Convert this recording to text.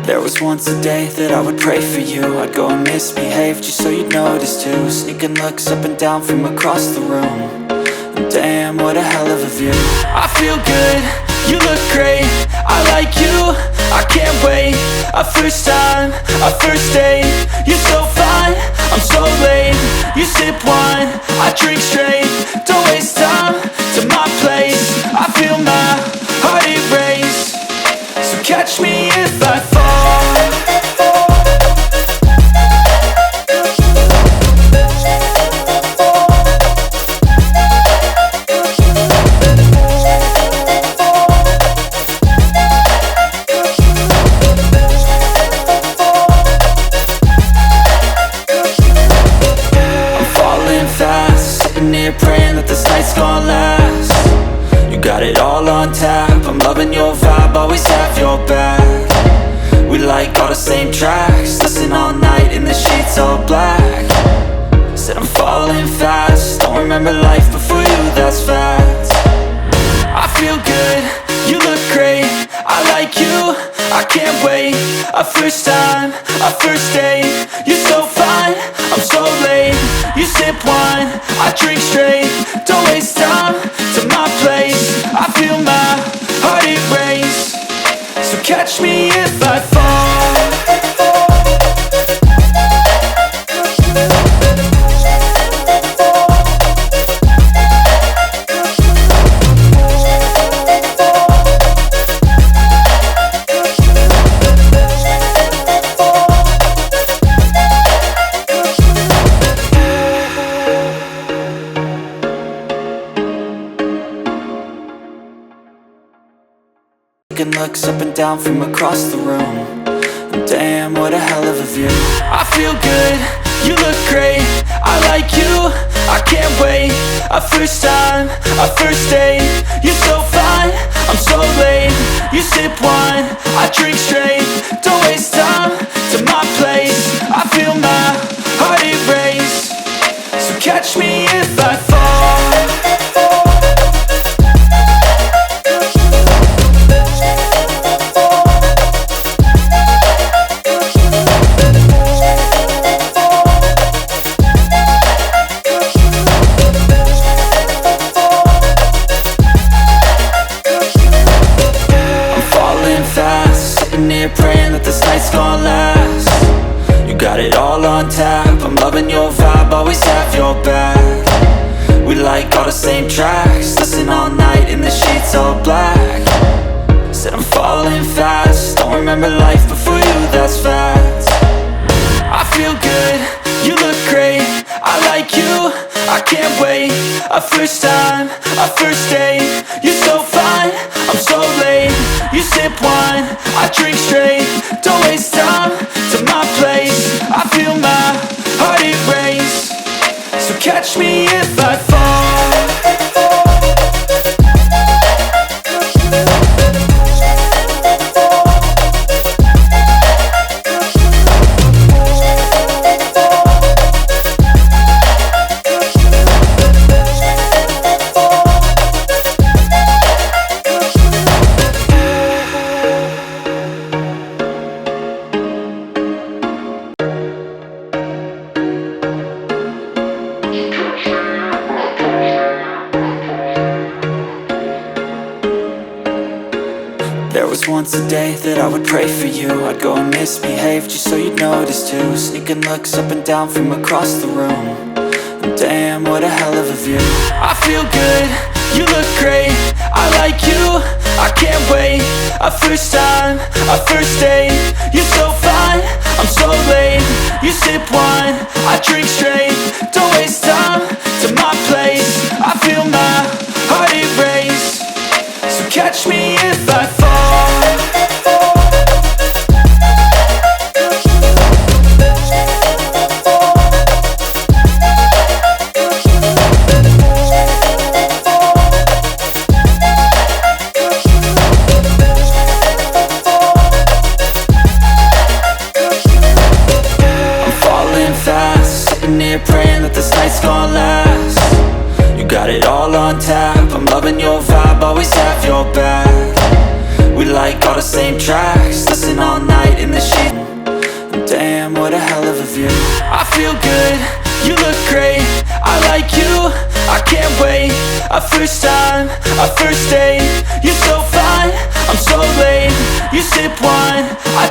There was once a day that I would pray for you. I'd go and misbehave just so you'd notice too. Sneaking looks up and down from across the room. And damn, what a hell of a view. I feel good, you look great, I like you, I can't wait. A first time, a first date, you're so fine, I'm so late. You sip wine, I drink straight. Don't waste time to my place. I feel my heart erase. So catch me if I fall. I'm falling fast, sitting here praying that this night's gonna last. You got it all on tap, I'm loving your vibe, always have your back. We like all the same tracks, listen all night in the sheets all black. Said I'm falling fast, don't remember life before you, that's fact. I feel good, you look great, I like you, I can't wait. A first time, a first date, you're so fine, I'm so late. You sip wine, I drink straight. Don't waste time to my place. I feel my heart erase. So catch me if I fall. Taking looks up and down from across the room. And damn, what a hell of a view. I feel good, you look great, I like you, I can't wait. A first time, a first date, you're so fine, I'm so late. You sip wine, I drink straight. Don't waste time to my place. I feel my heart erase. So catch me if I fall. Praying that this night's gonna last. You got it all on tap, I'm loving your vibe, always have your back. We like all the same tracks, listen all night in the sheets all black. Said I'm falling fast, don't remember life before you, that's fact. I feel good, you look great, I like you, I can't wait. A first time, a first date, you're so fine, I'm so late. You sip wine, I drink straight. Don't waste time to my place. I feel my heart erase. So catch me if I fall. There was once a day that I would pray for you. I'd go and misbehave just so you'd notice too. Sneaking looks up and down from across the room. And damn, what a hell of a view. I feel good, you look great, I like you, I can't wait. A first time, a first date, you're so fine, I'm so late. You sip wine, I drink straight. Don't waste time to my place. I feel my heart erase. So catch me if I fall. Praying that this night's gonna last. You got it all on tap, I'm loving your vibe, always have your back. We like all the same tracks, listen all night in the damn, what a hell of a view. I feel good, you look great, I like you, I can't wait. A first time, a first date, you're so fine, I'm so late. You sip wine, I